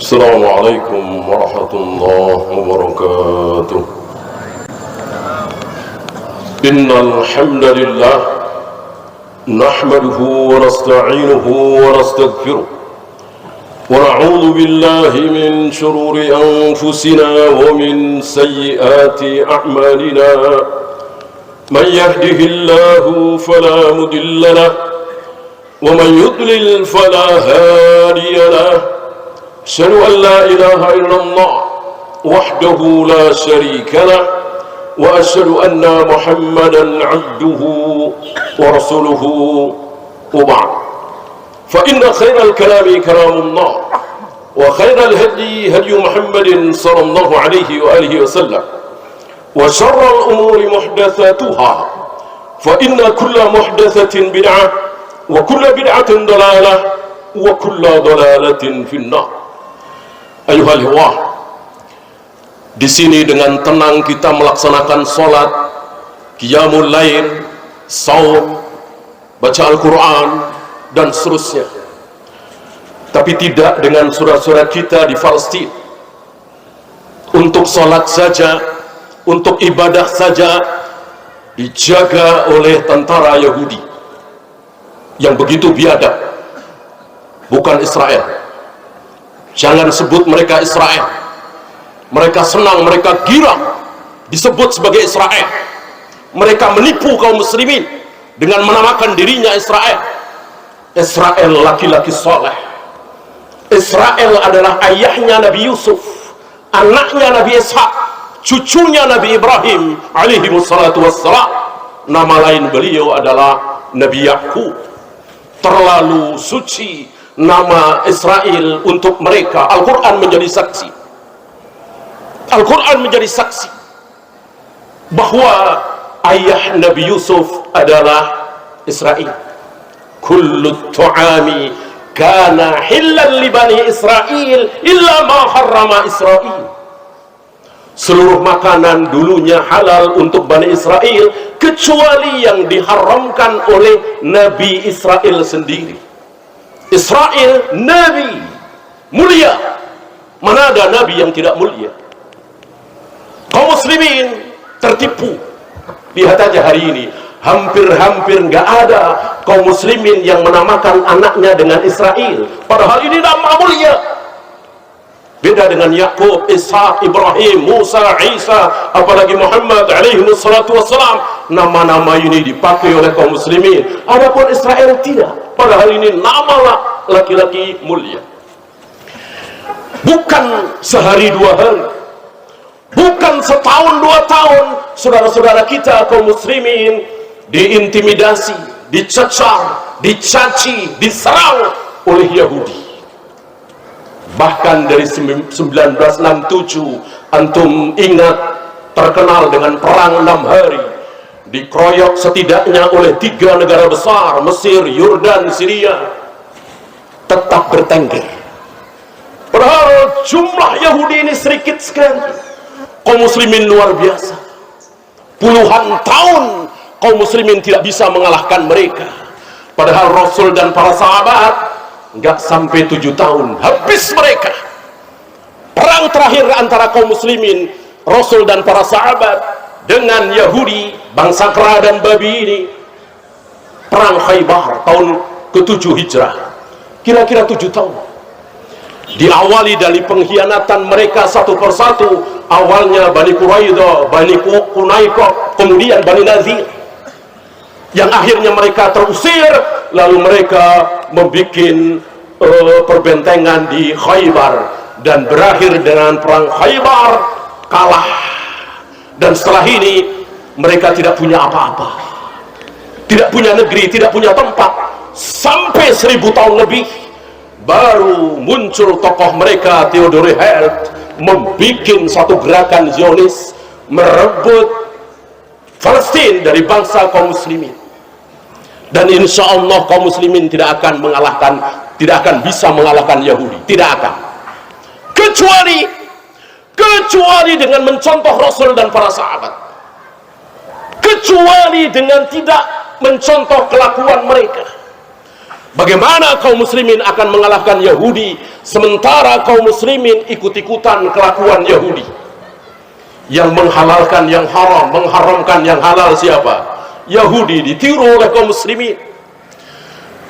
السلام عليكم ورحمة الله وبركاته. إن الحمد لله نحمده ونستعينه ونستغفره ونعوذ بالله من شرور أنفسنا ومن سيئات أعمالنا. من يهده الله فلا مضل له ومن يضلل فلا هادي له. أشهد أن لا إله إلا الله وحده لا شريك له وأشهد أن محمدا عبده ورسوله وبعد. فإن خير الكلام كلام الله وخير الهدي هدي محمد صلى الله عليه وآله وسلم وشر الأمور محدثاتها فإن كل محدثة بدعة وكل بدعة ضلالة وكل ضلالة في النار. Ayuhal ikhwah, di sini dengan tenang kita melaksanakan sholat, qiyamul lail, saum, baca Al-Quran dan seterusnya. Tapi tidak dengan surat-surat kita di Palestina. Untuk sholat saja, untuk ibadah saja dijaga oleh tentara Yahudi yang begitu biadab. Bukan Israel. Jangan sebut mereka Israel. Mereka senang, mereka girang disebut sebagai Israel. Mereka menipu kaum muslimin dengan menamakan dirinya Israel. Israel laki-laki soleh. Israel adalah ayahnya Nabi Yusuf, anaknya Nabi Ishak, cucunya Nabi Ibrahim alaihi wassalatu wassalam. Nama lain beliau adalah Nabi Yakub. Terlalu suci nama Israel untuk mereka. Al-Quran menjadi saksi. Al-Quran menjadi saksi bahwa ayah Nabi Yusuf adalah Israel. Kullu tu'ami kana hillan li bani Israel illa ma harrama Israel. Seluruh makanan dulunya halal untuk Bani Israel kecuali yang diharamkan oleh Nabi Israel sendiri. Israel Nabi mulia, mana ada Nabi yang tidak mulia? Kaum muslimin tertipu. Lihat aja hari ini, hampir-hampir nggak ada kaum muslimin yang menamakan anaknya dengan Israel, padahal ini nama mulia. Beda dengan Yakub, Ishak, Ibrahim, Musa, Isa, apalagi Muhammad alaihi wassalatu wassalam. Nama-nama ini dipakai oleh kaum muslimin. Adapun Israel tidak. Padahal ini nama laki-laki mulia. Bukan sehari dua hari, bukan setahun dua tahun, saudara-saudara kita kaum muslimin diintimidasi, dicecar, dicaci, diserang oleh Yahudi. Bahkan dari 1967 antum ingat terkenal dengan perang 6 hari, dikeroyok setidaknya oleh 3 negara besar, Mesir, Yordan, Syria, tetap bertengger. Padahal jumlah Yahudi ini sedikit sekali, kaum muslimin luar biasa. Puluhan tahun kaum muslimin tidak bisa mengalahkan mereka. Padahal Rasul dan para sahabat nggak sampai 7 tahun habis mereka. Perang terakhir antara kaum muslimin, Rasul dan para sahabat dengan Yahudi, bangsa kera dan babi ini, perang Khaybar tahun ke-7 Hijrah, kira-kira 7 tahun. Diawali dari pengkhianatan mereka satu persatu. Awalnya Bani Quraidah, Bani Qunaiqah, kemudian Bani Nazir, yang akhirnya mereka terusir. Lalu mereka membuat perbentengan di Khaybar dan berakhir dengan perang Khaybar, kalah. Dan setelah ini mereka tidak punya apa-apa, tidak punya negeri, tidak punya tempat. Sampai 1000 tahun lebih baru muncul tokoh mereka, Theodore Herzl, membuat satu gerakan Zionis merebut Palestina dari bangsa kaum muslimin. Dan insya Allah kaum muslimin tidak akan bisa mengalahkan Yahudi, tidak akan, kecuali dengan mencontoh Rasul dan para sahabat, kecuali dengan tidak mencontoh kelakuan mereka. Bagaimana kaum muslimin akan mengalahkan Yahudi sementara kaum muslimin ikut-ikutan kelakuan Yahudi yang menghalalkan yang haram, mengharamkan yang halal? Siapa? Yahudi ditiru oleh kaum muslimin.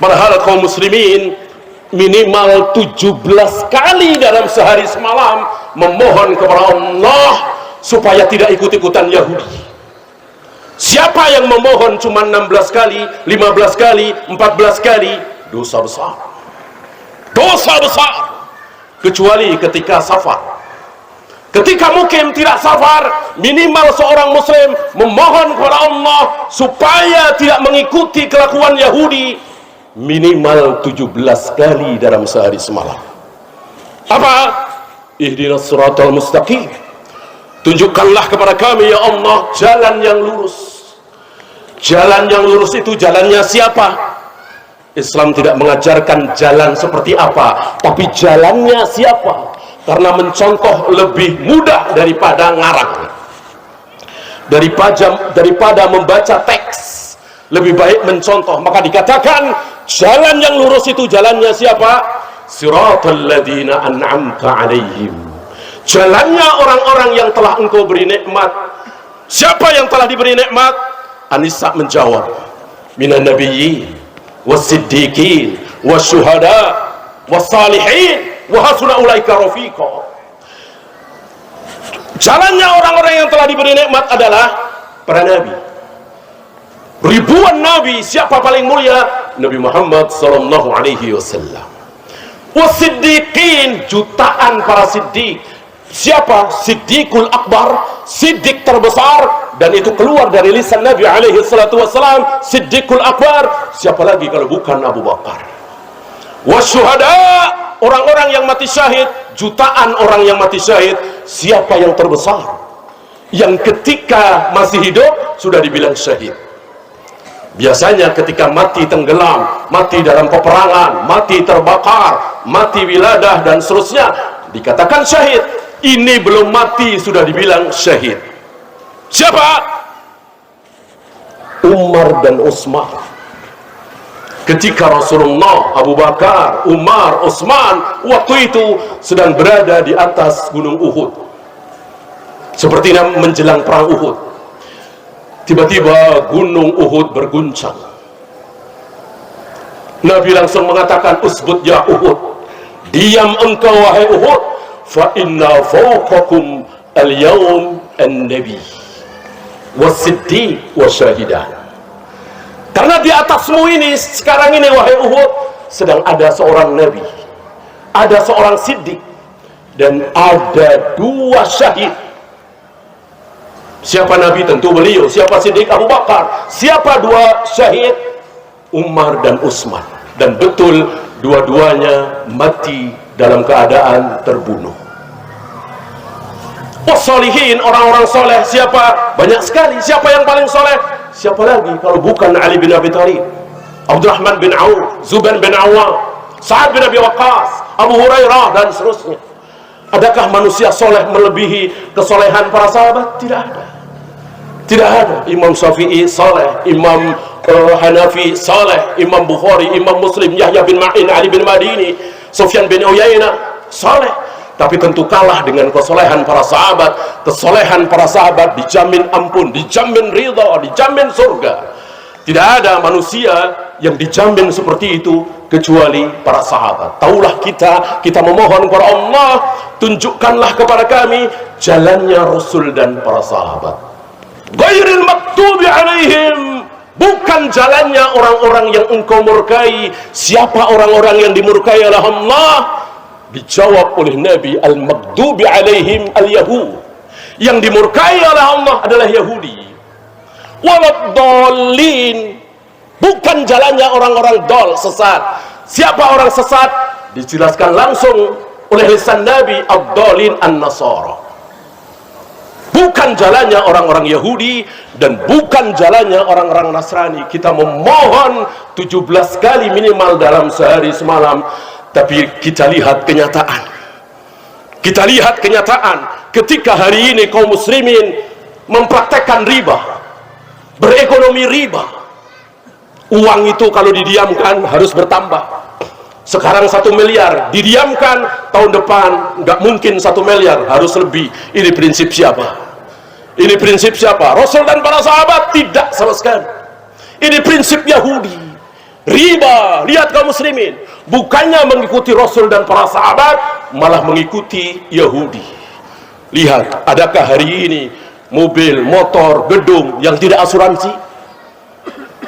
Padahal kaum muslimin minimal 17 kali dalam sehari semalam memohon kepada Allah supaya tidak ikut-ikutan Yahudi. Siapa yang memohon cuma 16 kali, 15 kali, 14 kali, dosa besar. Dosa besar. Kecuali ketika safar. Ketika mukim tidak safar, minimal seorang muslim memohon kepada Allah supaya tidak mengikuti kelakuan Yahudi minimal 17 kali dalam sehari semalam. Apa? Ihdinas siratal mustaqim. Tunjukkanlah kepada kami ya Allah jalan yang lurus. Jalan yang lurus itu jalannya siapa? Islam tidak mengajarkan jalan seperti apa, tapi jalannya siapa? Karena mencontoh lebih mudah daripada ngarang, daripada membaca teks. Lebih baik mencontoh. Maka dikatakan jalan yang lurus itu jalannya siapa? Siratal ladzina an'amta alaihim. Jalannya orang-orang yang telah engkau beri nikmat. Siapa yang telah diberi nikmat? An-Nisa menjawab, minan nabiyyin was-siddiqin wasyuhada was-salihin wa hasuna ulaika rafiqa. Jalannya orang-orang yang telah diberi nikmat adalah para nabi. Ribuan nabi, siapa paling mulia? Nabi Muhammad sallallahu alaihi wasallam. Was-siddiqin, jutaan para siddiq. Siapa? Siddiqul akbar, siddiq terbesar, dan itu keluar dari lisan Nabi alaihi salatu wasallam. Siddiqul akbar, siapa lagi kalau bukan Abu Bakar? Wasyuhada, orang-orang yang mati syahid, jutaan orang yang mati syahid. Siapa yang terbesar? Yang ketika masih hidup sudah dibilang syahid. Biasanya ketika mati tenggelam, mati dalam peperangan, mati terbakar, mati wiladah dan seterusnya, dikatakan syahid. Ini belum mati sudah dibilang syahid. Siapa? Umar dan Utsman. Ketika Rasulullah, Abu Bakar, Umar, Utsman waktu itu sedang berada di atas gunung Uhud, seperti menjelang perang Uhud. Tiba-tiba gunung Uhud berguncang. Nabi langsung mengatakan, usbut ya Uhud, diam engkau wahai Uhud, fa inna fawqakum al-yawm an-nabi was-siddiq wasyahidan. Karena di atasmu ini sekarang ini wahai Uhud sedang ada seorang nabi, ada seorang siddiq, dan ada dua syahid. Siapa nabi? Tentu beliau. Siapa siddiq? Abu Bakar. Siapa dua syahid? Umar dan Utsman. Dan betul dua-duanya mati dalam keadaan terbunuh. Wassalihin, orang-orang soleh. Siapa? Banyak sekali. Siapa yang paling soleh? Siapa lagi kalau bukan Ali bin Abi Thalib, Abdurrahman bin Auf, Zubair bin Awam, Sa'ad bin Abi Waqqas, Abu Hurairah dan seterusnya. Adakah manusia soleh melebihi kesolehan para sahabat? Tidak ada. Tidak ada. Imam Syafi'i soleh, Imam Hanafi soleh, Imam Bukhari, Imam Muslim, Yahya bin Ma'in, Ali bin Madini, Sufyan bin Uyainah soleh. Tapi tentu kalah dengan kesolehan para sahabat. Kesolehan para sahabat dijamin ampun, dijamin ridha, dijamin surga. Tidak ada manusia yang dijamin seperti itu kecuali para sahabat. Taulah kita memohon kepada Allah, tunjukkanlah kepada kami jalannya Rasul dan para sahabat. Ghairil maktubi alaihim, bukan jalannya orang-orang yang engkau murkai. Siapa orang-orang yang dimurkai oleh Allah? Dijawab oleh Nabi, al-maghdubi alaihim al-yahud. Yang dimurkai oleh Allah adalah Yahudi. Waladdallin, bukan jalannya orang-orang dol, sesat. Siapa orang sesat? Dijelaskan langsung oleh lisan Nabi, ad-dallin an-nasara. Bukan jalannya orang-orang Yahudi dan bukan jalannya orang-orang Nasrani. Kita memohon 17 kali minimal dalam sehari semalam. Tapi kita lihat kenyataan. Kita lihat kenyataan ketika hari ini kaum muslimin mempraktekkan riba, berekonomi riba. Uang itu kalau didiamkan harus bertambah. Sekarang 1 miliar, didiamkan tahun depan nggak mungkin 1 miliar, harus lebih. Ini prinsip siapa? Ini prinsip siapa? Rasul dan para sahabat? Tidak sama sekali. Ini prinsip Yahudi. Riba. Lihat kaum muslimin, bukannya mengikuti Rasul dan para sahabat, malah mengikuti Yahudi. Lihat, adakah hari ini mobil, motor, gedung yang tidak asuransi?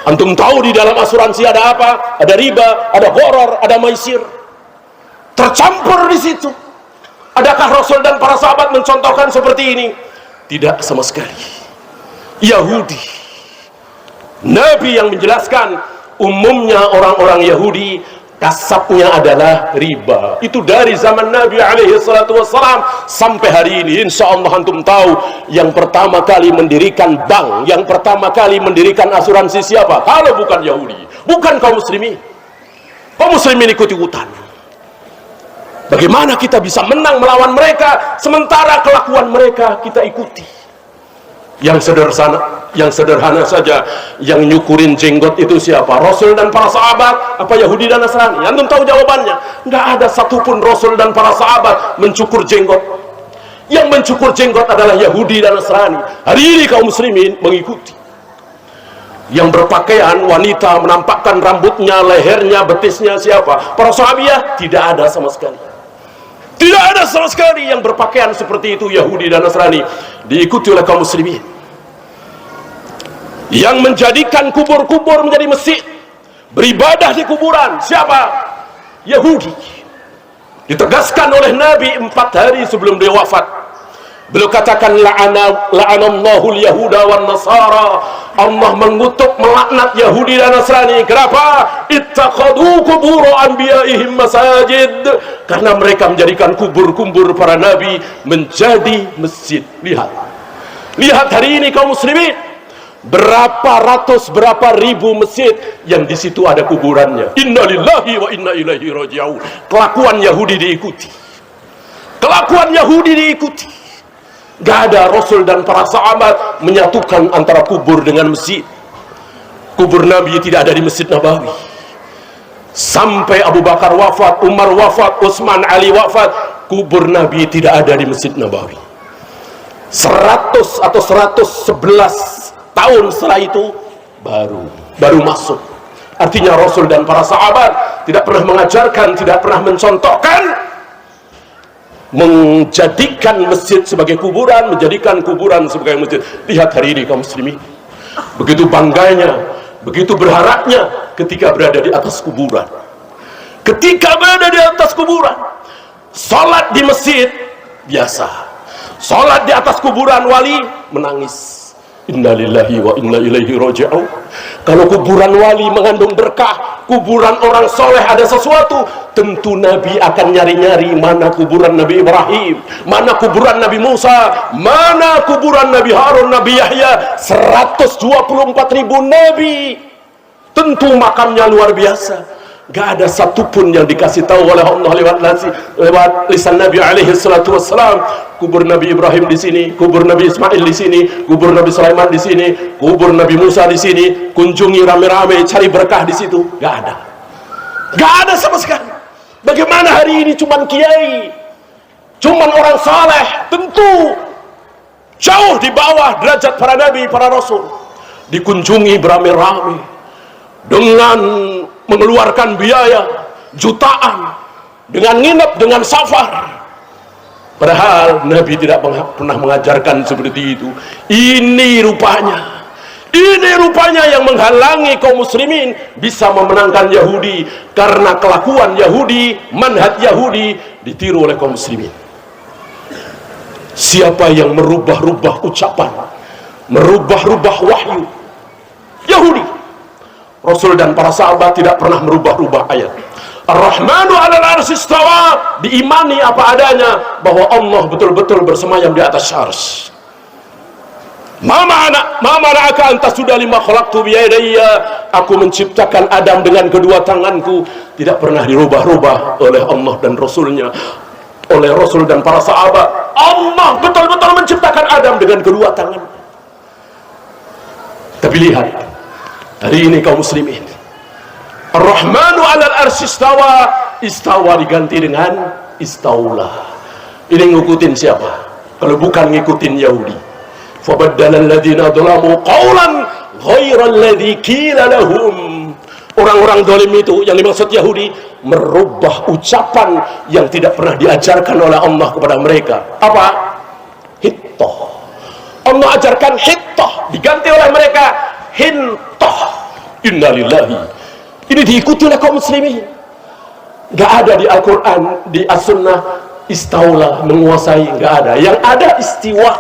Antum tahu di dalam asuransi ada apa? Ada riba, ada gharar, ada maisir. Tercampur di situ. Adakah Rasul dan para sahabat mencontohkan seperti ini? Tidak sama sekali. Yahudi. Nabi yang menjelaskan umumnya orang-orang Yahudi kasabnya adalah riba. Itu dari zaman Nabi alaihi salatu wassalam sampai hari ini. Insya Allah antum tahu yang pertama kali mendirikan bank, yang pertama kali mendirikan asuransi siapa? Kalau bukan Yahudi, bukan kaum muslimin. Kaum muslimin ikut-ikutan. Bagaimana kita bisa menang melawan mereka sementara kelakuan mereka kita ikuti? Yang sederhana saja, yang nyukurin jenggot itu siapa? Rasul dan para sahabat, apa Yahudi dan Nasrani? Antum tahu jawabannya? Nggak ada satupun Rasul dan para sahabat mencukur jenggot. Yang mencukur jenggot adalah Yahudi dan Nasrani. Hari ini kaum muslimin mengikuti. Yang berpakaian wanita menampakkan rambutnya, lehernya, betisnya siapa? Para sahabiah? Tidak ada sama sekali. Tidak ada sama sekali yang berpakaian seperti itu, Yahudi dan Nasrani. Diikuti oleh kaum muslimin. Yang menjadikan kubur-kubur menjadi masjid, beribadah di kuburan siapa? Yahudi. Ditegaskan oleh Nabi 4 hari sebelum dia wafat. Beliau katakan la'anallahu al-yahuda wan nasara. Allah mengutuk, melaknat Yahudi dan Nasrani. Kenapa? Ittakhadhu qubur anbiya'ihim masajid. Karena mereka menjadikan kubur-kubur para nabi menjadi masjid. Lihat hari ini kaum muslimin, berapa ratus, berapa ribu masjid yang di situ ada kuburannya. Innalillahi wa inna ilaihi raji'un. Kelakuan Yahudi diikuti. Kelakuan Yahudi diikuti. Gak ada Rasul dan para sahabat menyatukan antara kubur dengan masjid. Kubur Nabi tidak ada di Masjid Nabawi. Sampai Abu Bakar wafat, Umar wafat, Utsman, Ali wafat, kubur Nabi tidak ada di Masjid Nabawi. 100 atau 111 tahun setelah itu baru masuk. Artinya Rasul dan para sahabat tidak pernah mengajarkan, tidak pernah mencontohkan menjadikan masjid sebagai kuburan, menjadikan kuburan sebagai masjid. Lihat hari ini kaum muslimin, begitu bangganya, begitu berharapnya ketika berada di atas kuburan. Ketika berada di atas kuburan, sholat di masjid biasa, sholat di atas kuburan wali menangis. Innalillahi wa inna ilaihi raji'un. Kalau kuburan wali mengandung berkah, kuburan orang soleh ada sesuatu, tentu Nabi akan nyari-nyari mana kuburan Nabi Ibrahim, mana kuburan Nabi Musa, mana kuburan Nabi Harun, Nabi Yahya. 124.000 Nabi, tentu makamnya luar biasa. Gak ada satupun yang dikasih tahu oleh Allah lewat lisan Nabi alaihi salatu wassalam. Kubur Nabi Ibrahim di sini, kubur Nabi Ismail di sini, kubur Nabi Sulaiman di sini, kubur Nabi Musa di sini. Kunjungi rame-rame, cari berkah di situ. Gak ada. Gak ada sama sekali. Bagaimana hari ini cuman kiai, cuman orang saleh, tentu jauh di bawah derajat para nabi, para rasul. Dikunjungi beramai-ramai dengan mengeluarkan biaya jutaan, dengan nginep, dengan safar. Padahal Nabi tidak pernah mengajarkan seperti itu. Ini rupanya yang menghalangi kaum muslimin bisa memenangkan Yahudi, karena kelakuan Yahudi, manhaj Yahudi ditiru oleh kaum muslimin. Siapa yang merubah-rubah ucapan, merubah-rubah wahyu? Yahudi. Rasul dan para sahabat tidak pernah merubah-rubah ayat. Ar-Rahmanu 'alal 'arsy istawa, diimani apa adanya bahwa Allah betul-betul bersemayam di atas arsy. Ma mana'aka an tasjuda lima khalaqtu bi yadayya, aku menciptakan Adam dengan kedua tanganku. Tidak pernah dirubah-rubah oleh Allah dan Rasulnya, oleh Rasul dan para sahabat. Allah betul-betul menciptakan Adam dengan kedua tangan. Tapi lihat hari ini kaum muslimin, Ar-Rahmanu 'alal arsy istawa, istawa diganti dengan istaula. Ini ngikutin siapa? Kalau bukan ngikutin Yahudi. Fabaddala alladziina dzalamu qawlan ghairal ladzi qila lahum. Orang-orang zalim itu yang dimaksud Yahudi merubah ucapan yang tidak pernah diajarkan oleh Allah kepada mereka. Apa? Hittah. Allah ajarkan hittah, diganti oleh mereka hintah. Innalillahi. Ini diikuti oleh kaum muslimin. Gak ada di Al-Quran, di As-Sunnah istaula, menguasai, gak ada. Yang ada istiwa.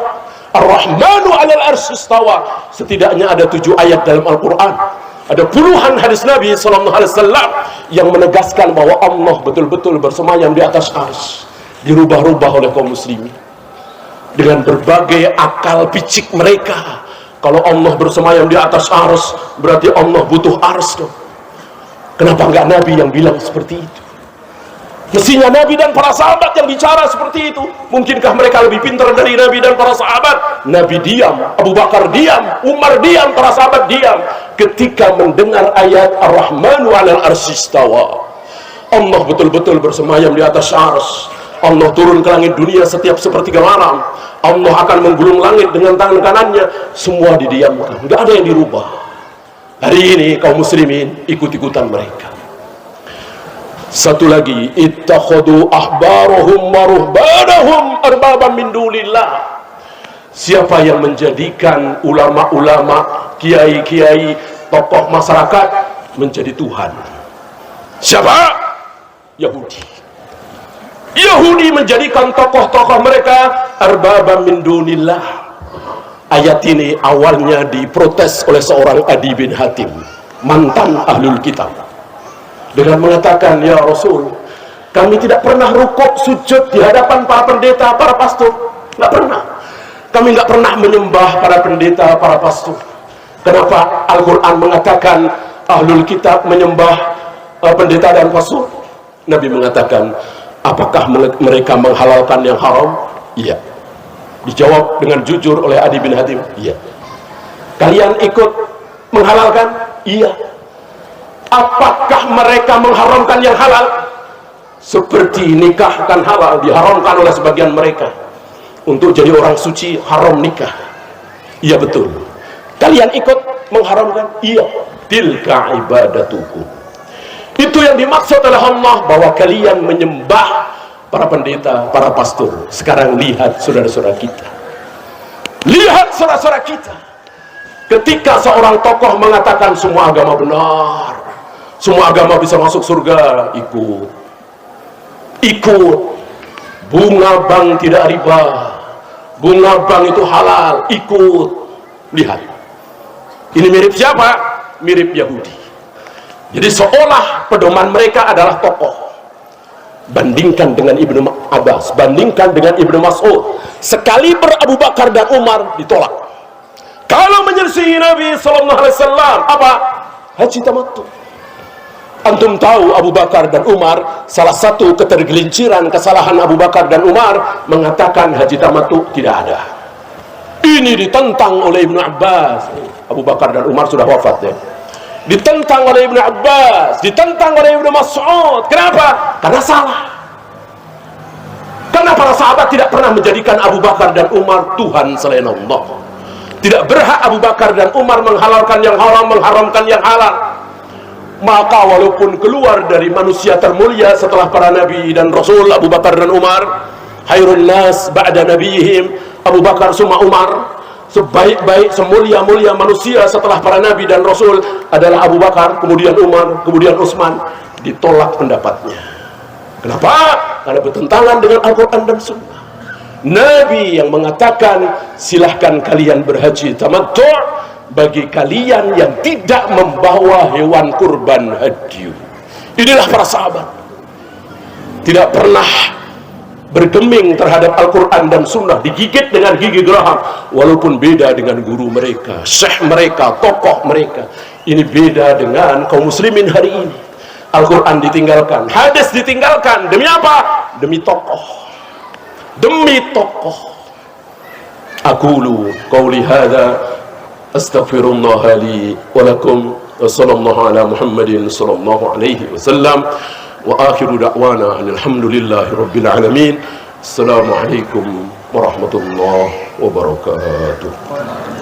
Ar-Rahmanu 'alal arsy istawa. Setidaknya ada 7 ayat dalam Al-Quran. Ada puluhan hadis Nabi SAW yang menegaskan bahwa Allah betul-betul bersemayam di atas arsy. Dirubah-rubah oleh kaum muslimin dengan berbagai akal picik mereka. Kalau Allah bersemayam di atas arsy, berarti Allah butuh arsy dong. Kenapa enggak Nabi yang bilang seperti itu? Mestinya Nabi dan para sahabat yang bicara seperti itu. Mungkinkah mereka lebih pintar dari Nabi dan para sahabat? Nabi diam, Abu Bakar diam, Umar diam, para sahabat diam ketika mendengar ayat Ar-Rahmanu 'alal arsy istawa. Allah betul-betul bersemayam di atas arsy. Allah turun ke langit dunia setiap sepertiga malam. Allah akan menggulung langit dengan tangan kanannya. Semua didiamkan, enggak ada yang dirubah. Hari ini kaum muslimin ikut-ikutan mereka. Satu lagi, ittakhadhu ahbarahum wa ruhbanahum arbaban min dunillah. Siapa yang menjadikan ulama-ulama, kiai-kiai, tokoh masyarakat menjadi Tuhan? Siapa? Yahudi. Yahudi menjadikan tokoh-tokoh mereka arbaban min dunillah. Ayat ini awalnya diprotes oleh seorang Adi bin Hatim, mantan ahlul kitab, dengan mengatakan, ya Rasul, kami tidak pernah rukuk sujud di hadapan para pendeta, para pastor. Nggak pernah. Kami nggak pernah menyembah para pendeta, para pastor. Kenapa Al-Quran mengatakan ahlul kitab menyembah pendeta dan pastor? Nabi mengatakan, apakah mereka menghalalkan yang haram? Iya. Dijawab dengan jujur oleh Adi bin Hatim, iya. Kalian ikut menghalalkan? Iya. Apakah mereka mengharamkan yang halal? Seperti nikah kan halal, diharamkan oleh sebagian mereka. Untuk jadi orang suci haram nikah. Iya betul. Kalian ikut mengharamkan? Iya. Tilka ibadatukum. Itu yang dimaksud oleh Allah, bahwa kalian menyembah para pendeta, para pastor. Sekarang lihat saudara-saudara kita. Lihat saudara-saudara kita. Ketika seorang tokoh mengatakan semua agama benar, semua agama bisa masuk surga, ikut. Ikut. Bunga bank tidak riba, bunga bank itu halal, ikut. Lihat. Ini mirip siapa? Mirip Yahudi. Jadi seolah pedoman mereka adalah tokoh. Bandingkan dengan Ibnu Abbas, bandingkan dengan Ibnu Mas'ud. Sekali Abu Bakar dan Umar ditolak. Kalau menyelisihi Nabi SAW, apa? Haji tamattu. Antum tahu Abu Bakar dan Umar, salah satu ketergelinciran kesalahan Abu Bakar dan Umar mengatakan haji tamattu tidak ada. Ini ditentang oleh Ibnu Abbas. Abu Bakar dan Umar sudah wafat ya. Ditentang oleh Ibnu Abbas, ditentang oleh Ibnu Mas'ud. Kenapa? Karena salah. Karena para sahabat tidak pernah menjadikan Abu Bakar dan Umar Tuhan selain Allah. Tidak berhak Abu Bakar dan Umar menghalalkan yang haram, mengharamkan yang halal. Maka walaupun keluar dari manusia termulia setelah para nabi dan rasul, Abu Bakar dan Umar, khairun nas ba'da nabiyihim, Abu Bakar summa Umar, sebaik-baik, semulia-mulia manusia setelah para nabi dan rasul adalah Abu Bakar, kemudian Umar, kemudian Utsman. Ditolak pendapatnya. Kenapa? Karena bertentangan dengan Al-Quran dan Sunnah. Nabi yang mengatakan silahkan kalian berhaji tamattu bagi kalian yang tidak membawa hewan kurban hadyu. Inilah para sahabat, tidak pernah bergeming terhadap Al-Quran dan Sunnah, digigit dengan gigi geraham, walaupun beda dengan guru mereka, syekh mereka, tokoh mereka. Ini beda dengan kaum muslimin hari ini. Al-Quran ditinggalkan, hadis ditinggalkan, demi apa? Demi tokoh, demi tokoh. Aqulu qawli hadza astaghfirullah li wa lakum sallallahu ala Muhammadin sallallahu alaihi wasallam. Wa akhiru da'wana alhamdulillahi rabbil alamin. Assalamualaikum warahmatullahi wabarakatuh.